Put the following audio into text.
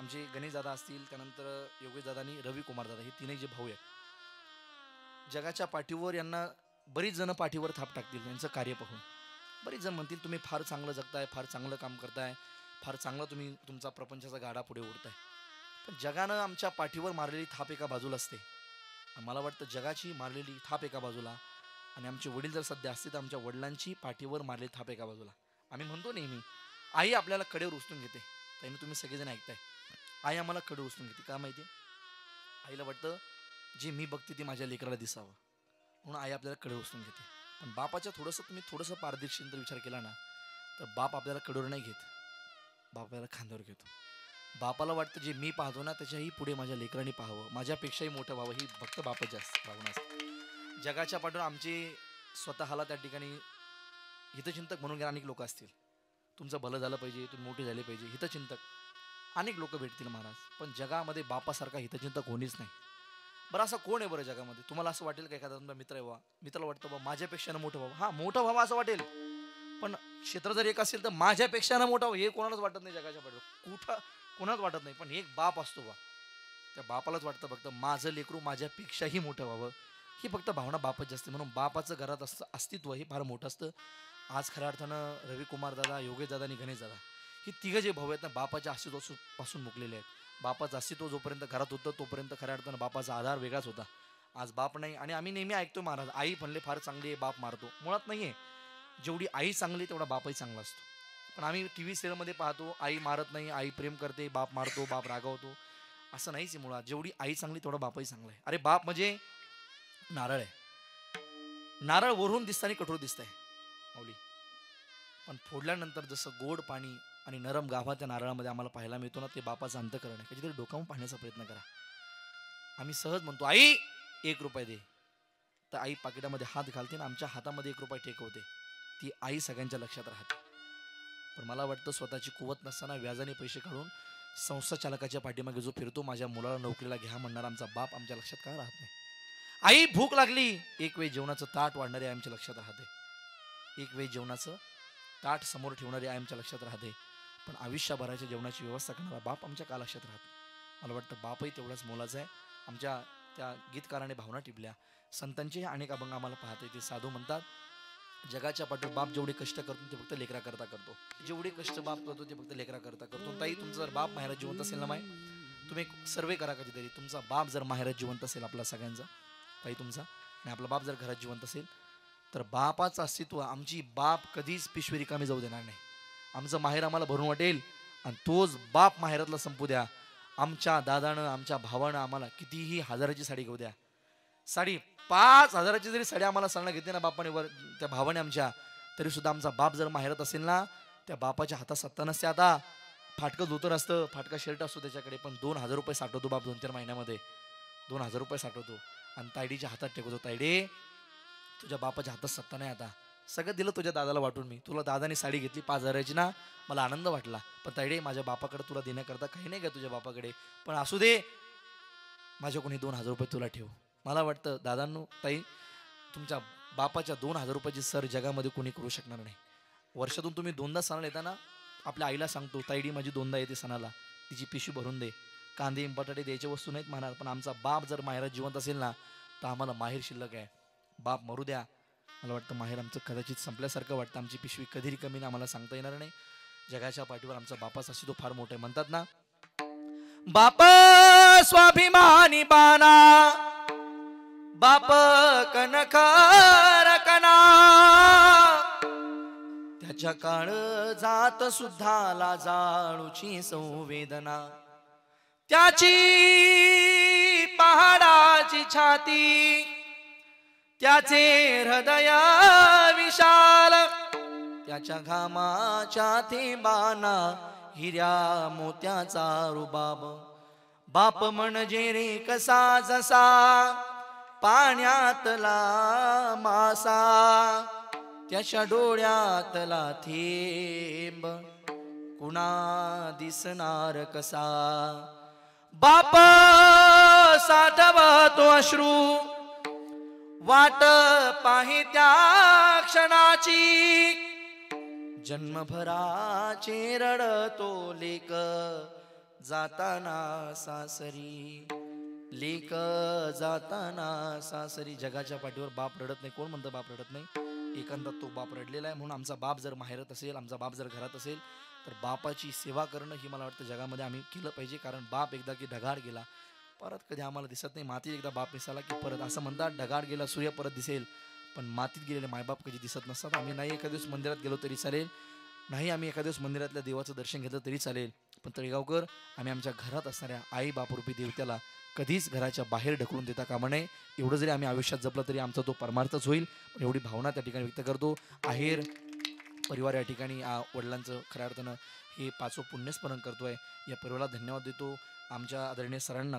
आमचे गणेश दादा असतील, त्यानंतर योगेश दादा आणि रवी कुमार दादा, हे तीनही जे भाऊ आहेत, जगाच्या पाठीवर यांना बरीच जण पाठीवर थाप टाकतील यांचं कार्य पाहून. बरीच जण म्हणतील तुम्ही फार चांगलं जगताय, फार चांगलं काम करताय, फार चांगलं तुम्ही तुमचा प्रपंचाचा गाडा पुढे ओढताय. पण जगानं आमच्या पाठीवर मारलेली थाप एका बाजूला असते. मला वाटतं जगाची मारलेली थाप एका बाजूला आणि आमचे वडील जर सध्या असते तर आमच्या वडिलांची पाठीवर मारलेली थाप एका बाजूला. आम्ही म्हणतो नेहमी आई आपल्याला कडेवर उचलून घेते. त्याने तुम्ही सगळेजण ऐकताय, आई आम्हाला कडेवर उचलून घेते. का माहिती आहे? आईला वाटतं जे मी बघते ते माझ्या लेकराला दिसावं, म्हणून आई आपल्याला कडे उचलून घेते. पण बापाच्या थोडंसं पारदर्शी विचार केला ना, तर बाप आपल्याला कडेवर नाही घेत, बाप आपल्याला खांद्यावर घेतो. बापाला वाटतं जे मी पाहतो ना त्याच्याही पुढे माझ्या लेकरांनी पाहावं, माझ्यापेक्षाही मोठं व्हावं, ही फक्त बापच जास्त भावना असते. जगाच्या पाठून आमचे स्वतःला त्या ठिकाणी हितचिंतक म्हणून गेले अनेक लोक असतील. तुमचं भलं झालं पाहिजे, तुम्ही मोठे झाले पाहिजे, हितचिंतक अनेक लोक भेटतील महाराज. पण जगामध्ये बापासारखा हितचिंतक कोणीच नाही. बरं असं कोण आहे बरं जगामध्ये? तुम्हाला असं वाटेल का एखादा तुमचा मित्र आहे बा, मित्राला वाटतं बा माझ्यापेक्षा ना मोठं व्हावं, हा मोठं व्हावं असं वाटेल. पण क्षेत्र जर एक असेल तर माझ्यापेक्षा ना मोठं हे कोणालाच वाटत नाही जगाच्या पाठीवर, कुठं कोणाच वाटत नाही. पण एक बाप असतो बा, त्या बापालाच वाटतं फक्त माझं लेकरू माझ्यापेक्षाही मोठं व्हावं, ही फक्त भावना बापच असते. म्हणून बापाचं घरात अस्तित्व हे फार मोठं असतं. आज खऱ्या अर्थानं रवी कुमार दादा, योगेश दादा आणि गणेश दादा ही तिघं जे भाऊ आहेत ना, बापाच्या अस्तित्वापासून मुकलेले आहेत. बापाचं अस्तित्व जोपर्यंत घरात होतं तोपर्यंत खऱ्या अर्थानं बापाचा आधार वेगळाच होता. आज बाप नाही. आणि आम्ही नेहमी ऐकतो महाराज आई म्हणले फार चांगली आहे, बाप मारतो. मुळात नाही आहे. जेवढी आई चांगली तेवढा बापही चांगला असतो. पण आम्ही टी व्ही सिरियलमध्ये पाहतो आई मारत नाही, आई प्रेम करते, बाप मारतो, बाप रागवतो. असं नाहीच आहे मुळात. जेवढी आई चांगली तेवढा बापही चांगला आहे. अरे बाप म्हणजे नारळ आहे. नारळ वरून दिसतं आणि कठोर दिसतंय माऊली, पण फोडल्यानंतर जसं गोड पाणी आणि नरम गाभा त्या नारळामध्ये आम्हाला पाहायला मिळतो ना, ते बापाचं अंतःकरण आहे. कधीतरी डोकावून पाहण्याचा प्रयत्न करा. आम्ही सहज म्हणतो आई 1 रुपया दे, तर आई पाकिटामध्ये हात घालते ना आमच्या हातामध्ये 1 रुपया टेकवते. ती आई सगळ्यांच्या लक्षात राहते. पण मला वाटतं स्वतःची कुवत नसताना व्याजाने पैसे काढून संस्था चालकाच्या पाठीमागे जो फिरतो, माझ्या मुलाला नोकरीला घ्या म्हणणार आमचा बाप आमच्या लक्षात का राहत नाही? आई भूक लागली, एक वेळ जेवणाचं ताट वाढणारे आमच्या लक्षात राहते. एक वेळ जेवणाचं ताट समोर ठेवणारी आई आमच्या लक्षात राहते. पण आयुष्यभराच्या जेवणाची व्यवस्था करणारा बाप आमच्या का लक्षात राहत? मला वाटतं बापही तेवढाच मोलाचा आहे. आमच्या त्या गीतकाराने भावना टिपल्या. संतांचे अनेक अभंग आम्हाला पाहता येते. साधू म्हणतात जगाच्या पाठीवर बाप जेवढे कष्ट करतो ते फक्त लेकरा करता करतो. जेवढे कष्ट बाप करतो ते फक्त लेकरा करता करतो. ताई तुमचा जर बाप माहेरात जिवंत असेल ना, माय तुम्ही एक सर्वे करा कधीतरी. तुमचा बाप जर माहेरात जिवंत असेल आपला सगळ्यांचा, ताई तुमचा आणि आपला बाप जर घरात जिवंत असेल तर बापाचं अस्तित्व आमची बाप कधीच पिशवी रिकामी जाऊ देणार नाही. आमचं माहेर आम्हाला भरून वाटेल आणि तोच बाप माहेरातला संपू द्या. आमच्या दादानं आमच्या भावानं आम्हाला कितीही हजाराची साडी घेऊ द्या, साडी 5,000ची जरी साडी आम्हाला सणला घेतली ना बापाने, वर त्या भावाने आमच्या, तरी सुद्धा आमचा बाप जर माहेरात असेल ना, त्या बापाच्या हातात सत्ता नसते. आता फाटकं धोतर असतं, फाटका शर्ट असतो त्याच्याकडे, पण 2,000 रुपये साठवतो बाप 2-4 महिन्यामध्ये. 2,000 रुपये साठवतो आणि तायडीच्या हातात टेकवतो. तायडे तुझ्या बापाच्या हातात सत्ता नाही, आता सगळं दिलं तुझ्या दादाला वाटून. मी तुला दादाने साडी घेतली 5,000ची ना, मला आनंद वाटला, पण तायडे माझ्या बापाकडे तुला देण्याकरता काही नाही का तुझ्या बापाकडे, पण असू दे माझ्या कोणी 2,000 रुपये तुला ठेव. मला वाटतं दादांनो, ताई तुमच्या बापाच्या 2,000 रुपयाची सर जगामध्ये कोणी करू शकणार नाही. वर्षातून तुम्ही 2दा सणाला येता ना, आपल्या आईला सांगतो ताईडी माझी 2दा येते सणाला, तिची पिशवी भरून दे. कांदे बटाटे द्यायच्या वस्तू नाहीत म्हणणार, पण आमचा बाप जर माहेरात जिवंत असेल ना तर आम्हाला माहेर शिल्लक आहे. बाप मरू द्या, मला वाटतं माहेर आमचं कदाचित संपल्यासारखं वाटतं. आमची पिशवी कधी रिकामी ना आम्हाला सांगता येणार नाही. जगाच्या पाठीवर आमचा बापाचा अस्तित्व फार मोठं आहे. म्हणतात ना बाप स्वाभिमानी बाना, बाप कनकार कना, त्याच्या काळ जात सुद्धा लाजाळूची संवेदना, त्याची पहाडाची छाती, त्याचे हृदय विशाल, त्याच्या घामाच्या थेंबाना हिऱ्या मोत्याचा रुबाब. बाप म्हणजे रे कसा जसा पाण्यातला मासा, त्याच्या डोळ्यातला थेंब कुणा दिसणार कसा. बाप साठवतो अश्रू वाट पाहि त्या क्षणाची, जन्मभराचे रडतो लेक जाताना सासरी, लेक जाताना सासरी. जगाच्या पाठीवर बाप रडत नाही. कोण म्हणतं बाप रडत नाही? एखादा तो बाप रडलेला आहे. म्हणून आमचा बाप जर माहेरात असेल, आमचा बाप जर घरात असेल, तर बापाची सेवा करणं ही मला वाटतं जगामध्ये आम्ही केलं पाहिजे. कारण बाप एकदा की ढगाळ गेला, परत कधी आम्हाला दिसत नाही. मातीत एकदा बाप मिसाला की परत असं म्हणतात, ढगाळ गेला सूर्य परत दिसेल, पण मातीत गेलेले मायबाप कधी दिसत नसतात. आम्ही नाही एखाद्या दिवस मंदिरात गेलो तरी चालेल, नाही आम्ही एखाद्या दिवस मंदिरातल्या देवाचं दर्शन घेतलं तरी चालेल, पण तळेगावकर आम्ही आमच्या घरात असणाऱ्या आई बापरूपी देवत्याला कधीच घराच्या बाहेर ढकलून देता कामा नये. एवढं जरी आम्ही आयुष्यात जपलं तरी आमचा तो परमार्थच होईल. पण एवढी भावना त्या ठिकाणी व्यक्त करतो. आहेर परिवार या ठिकाणी वडिलांचं खऱ्या अर्थानं हे पाचवं पुण्यस्मरण करतोय. या परिवाराला धन्यवाद देतो. आमच्या आदरणीय सरांना